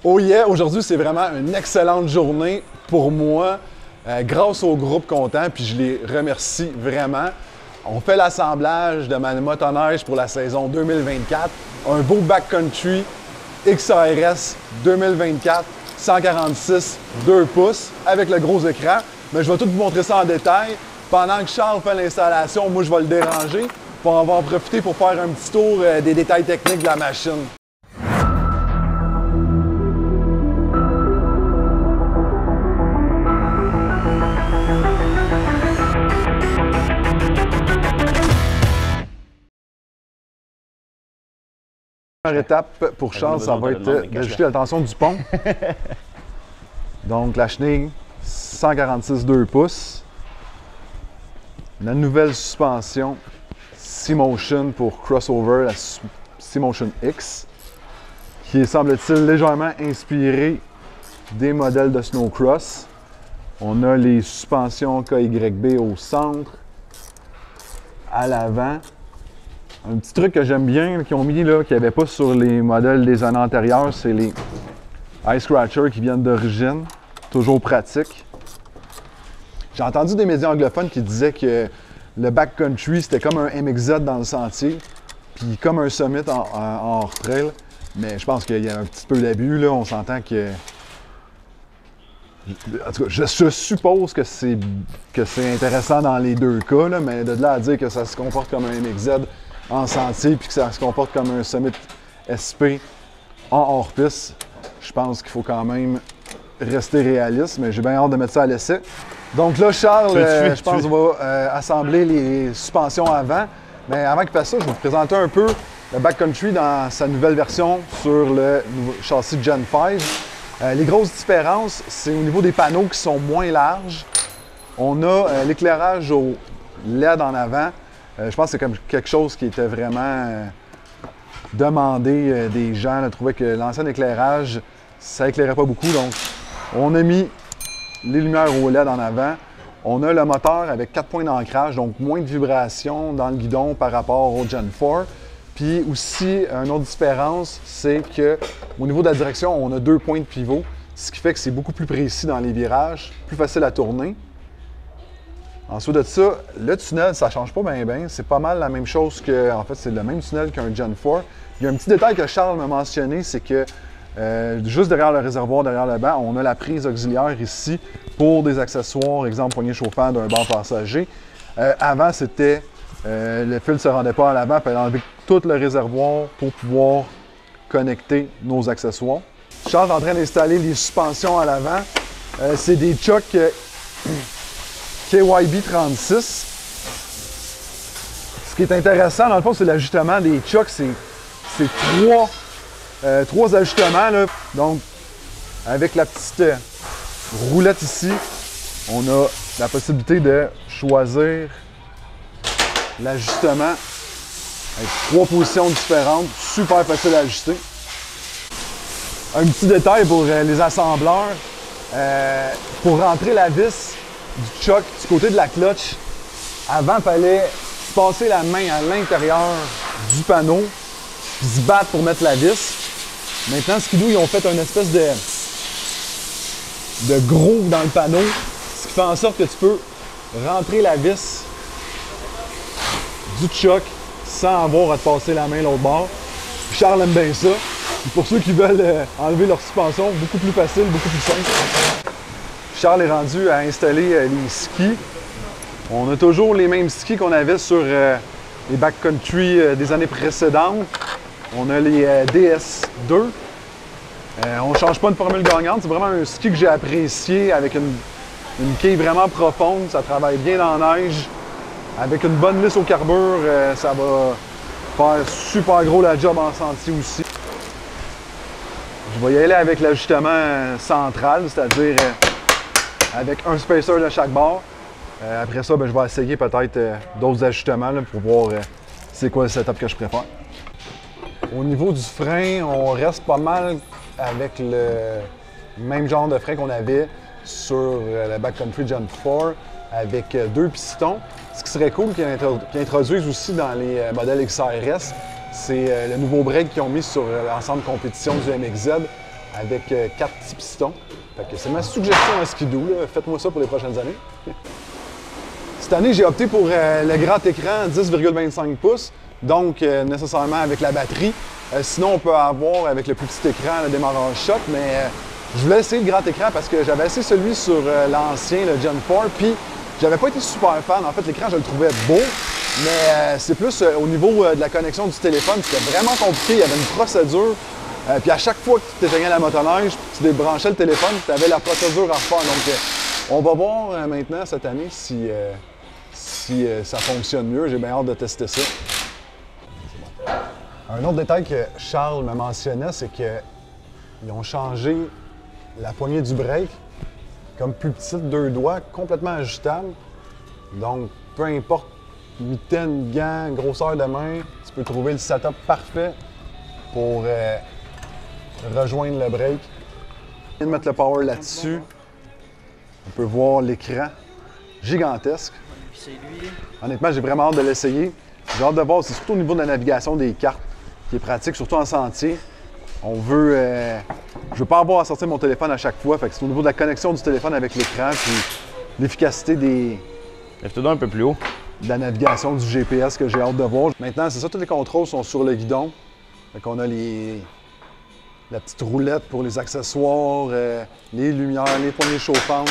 Oh yeah, aujourd'hui c'est vraiment une excellente journée pour moi, grâce au groupe Content, puis je les remercie vraiment. On fait l'assemblage de ma motoneige pour la saison 2024, un beau backcountry XRS 2024, 146 2 pouces avec le gros écran. Mais je vais tout vous montrer ça en détail. Pendant que Charles fait l'installation, moi je vais le déranger, puis on va en profiter pour faire un petit tour des détails techniques de la machine. La première étape pour Charles, ça va être d'ajouter la tension du pont. Donc la chenille 146 2 pouces. La nouvelle suspension C-Motion pour crossover, la C-Motion X, qui est, semble-t-il, légèrement inspirée des modèles de Snowcross. On a les suspensions KYB au centre, à l'avant. Un petit truc que j'aime bien, qu'ils ont mis là, qu'il n'y avait pas sur les modèles des années antérieures, c'est les Ice Scratchers qui viennent d'origine. Toujours pratique. J'ai entendu des médias anglophones qui disaient que le backcountry, c'était comme un MXZ dans le sentier, puis comme un Summit en hors-trail. Mais je pense qu'il y a un petit peu d'abus, là. On s'entend que... En tout cas, je suppose que c'est intéressant dans les deux cas, là, mais de là à dire que ça se comporte comme un MXZ en sentier puis que ça se comporte comme un Summit SP en hors-piste, je pense qu'il faut quand même rester réaliste, mais j'ai bien hâte de mettre ça à l'essai. Donc là, Charles, je pense qu'on va assembler les suspensions avant. Mais avant qu'il fasse ça, je vais vous présenter un peu le backcountry dans sa nouvelle version sur le nouveau châssis Gen 5. Les grosses différences, c'est au niveau des panneaux qui sont moins larges. On a l'éclairage au LED en avant. Je pense que c'est comme quelque chose qui était vraiment demandé des gens. On trouvait que l'ancien éclairage, ça éclairait pas beaucoup. Donc, on a mis les lumières au LED en avant. On a le moteur avec 4 points d'ancrage, donc moins de vibrations dans le guidon par rapport au Gen 4. Puis aussi, une autre différence, c'est qu'au niveau de la direction, on a 2 points de pivot, ce qui fait que c'est beaucoup plus précis dans les virages, plus facile à tourner. Ensuite de ça, le tunnel, ça ne change pas bien. C'est pas mal la même chose que, en fait, c'est le même tunnel qu'un Gen 4. Il y a un petit détail que Charles m'a mentionné, c'est que juste derrière le réservoir, derrière le banc, on a la prise auxiliaire ici pour des accessoires, exemple poignée chauffant d'un banc passager. Avant, c'était le fil ne se rendait pas à l'avant, il fallait enlever tout le réservoir pour pouvoir connecter nos accessoires. Charles est en train d'installer les suspensions à l'avant. C'est des Chocs KYB 36. Ce qui est intéressant, dans le fond, c'est l'ajustement des Chocs. C'est trois ajustements, là. Donc, avec la petite roulette ici, on a la possibilité de choisir l'ajustement avec 3 positions différentes, super facile à ajuster. Un petit détail pour les assembleurs, pour rentrer la vis du choc du côté de la clutch, avant il fallait passer la main à l'intérieur du panneau puis se battre pour mettre la vis. Maintenant, Skidoo, ils ont fait une espèce de groove dans le panneau, ce qui fait en sorte que tu peux rentrer la vis du choc sans avoir à te passer la main l'autre bord. Charles aime bien ça. Et pour ceux qui veulent enlever leur suspension, beaucoup plus facile, beaucoup plus simple. Charles est rendu à installer les skis. On a toujours les mêmes skis qu'on avait sur les backcountry des années précédentes. On a les DS2. On ne change pas une formule gagnante. C'est vraiment un ski que j'ai apprécié avec une quille vraiment profonde. Ça travaille bien dans la neige. Avec une bonne lisse au carbure, ça va faire super gros la job en sentier aussi. Je vais y aller avec l'ajustement central, c'est-à-dire avec un spacer de chaque bord. Après ça, je vais essayer peut-être d'autres ajustements là, pour voir c'est quoi le setup que je préfère. Au niveau du frein, on reste pas mal avec le même genre de frein qu'on avait sur la Backcountry Gen 4 avec 2 pistons. Ce qui serait cool qu'ils introduisent aussi dans les modèles XRS, c'est le nouveau break qu'ils ont mis sur l'ensemble compétition du MXZ. avec 4 petits pistons. C'est ma suggestion à Skidoo. Faites-moi ça pour les prochaines années. Cette année, j'ai opté pour le grand écran 10,25 pouces, donc nécessairement avec la batterie. Sinon, on peut avoir avec le plus petit écran le démarrage shot, mais je voulais essayer le grand écran parce que j'avais essayé celui sur l'ancien, le Gen 4, puis j'avais pas été super fan. En fait, l'écran, je le trouvais beau, mais c'est plus au niveau de la connexion du téléphone, c'était vraiment compliqué. Il y avait une procédure. Puis à chaque fois que tu t'éteignais la motoneige, tu débranchais le téléphone, tu avais la procédure à refaire. Donc, on va voir maintenant cette année si ça fonctionne mieux. J'ai bien hâte de tester ça. Un autre détail que Charles me mentionnait, c'est qu'ils ont changé la poignée du break, comme plus petite, 2 doigts, complètement ajustable. Donc, peu importe mitaine, gants, grosseur de main, tu peux trouver le setup parfait pour rejoindre le break. Je viens de mettre le power là-dessus. On peut voir l'écran gigantesque. C'est lui. Honnêtement, j'ai vraiment hâte de l'essayer. J'ai hâte de voir, c'est surtout au niveau de la navigation des cartes qui est pratique, surtout en sentier. On veut. Je veux pas avoir à sortir mon téléphone à chaque fois. Fait que c'est au niveau de la connexion du téléphone avec l'écran, puis l'efficacité Lève-toi donc un peu plus haut. de la navigation du GPS que j'ai hâte de voir. Maintenant, c'est ça, tous les contrôles sont sur le guidon. Fait qu'on a la petite roulette pour les accessoires, les lumières, les poignées chauffantes,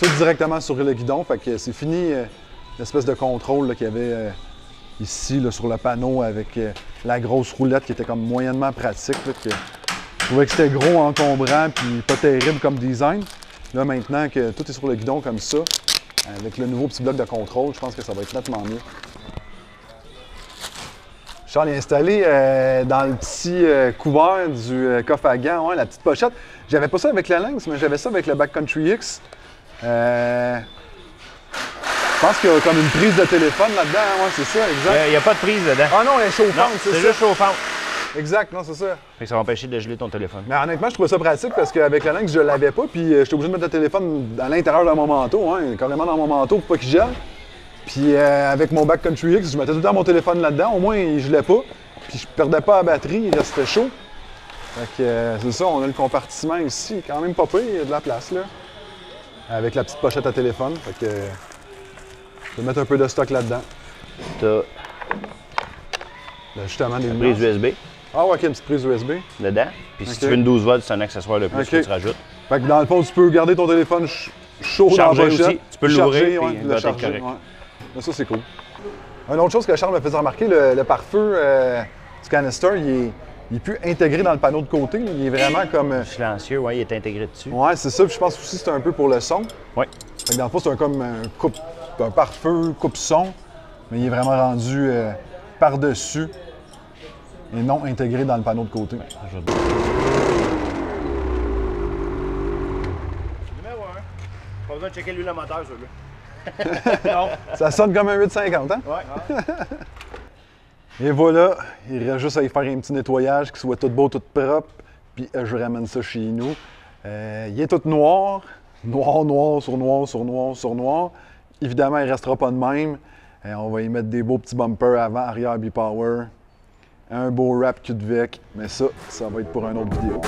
tout directement sur le guidon. Fait que c'est fini l'espèce de contrôle qu'il y avait ici là, sur le panneau avec la grosse roulette qui était comme moyennement pratique. Là, je trouvais que c'était gros, encombrant, puis pas terrible comme design. Là, maintenant que tout est sur le guidon comme ça, avec le nouveau petit bloc de contrôle, je pense que ça va être nettement mieux. Charles est installé dans le petit couvert du coffre à gants, ouais, la petite pochette. J'avais pas ça avec la Lynx, mais j'avais ça avec le Backcountry X. Je pense qu'il y a comme une prise de téléphone là-dedans, ouais, c'est ça, exact. Il n'y a pas de prise dedans. Ah non, elle est chauffante, Non, c'est ça. c'est juste chauffante. Exact, non, c'est ça. Fait que ça va empêcher de geler ton téléphone. Mais honnêtement, je trouvais ça pratique parce qu'avec la Lynx, je l'avais pas, puis j'étais obligé de mettre le téléphone à l'intérieur de mon manteau, hein, carrément dans mon manteau pour pas qu'il gèle. Puis avec mon Backcountry X, je mettais tout le temps mon téléphone là-dedans, au moins il gelait pas. Puis je perdais pas la batterie, il restait chaud. Fait que c'est ça, on a le compartiment ici, quand même pas pire, il y a de la place là. Avec la petite pochette à téléphone, fait que je vais mettre un peu de stock là-dedans. T'as Justement des une prise USB Ah ouais, ok, une petite prise USB. dedans. Puis si Ok. tu veux une 12 volts, c'est un accessoire de plus Ok. que tu rajoutes. Fait que dans le fond, tu peux garder ton téléphone chaud Charger dans la pochette. aussi, tu peux l'ouvrir, charger, puis ouais, il le va être charger, correct. ouais. Mais ça, c'est cool. Une autre chose que Charles me faisait remarquer, le pare-feu du canister, il est plus intégré dans le panneau de côté. Là. Il est vraiment comme... Silencieux, oui, il est intégré dessus. Ouais, c'est ça. Puis je pense aussi que c'est un peu pour le son. Oui. Fait que dans le fond, c'est comme un pare-feu coupe-son, mais il est vraiment rendu par-dessus et non intégré dans le panneau de côté. Numéro 1. Pas besoin de checker l'huile à moteur, celui-là. Non. Ça sonne comme un 850, hein? Ouais. Et voilà, il reste juste à y faire un petit nettoyage, qu'il soit tout beau, tout propre, puis je ramène ça chez nous. Il est tout noir, noir sur noir sur noir sur noir. Évidemment, il ne restera pas de même. On va y mettre des beaux petits bumpers avant, arrière, B-Power. Un beau wrap cul-de-bec, mais ça va être pour une autre vidéo.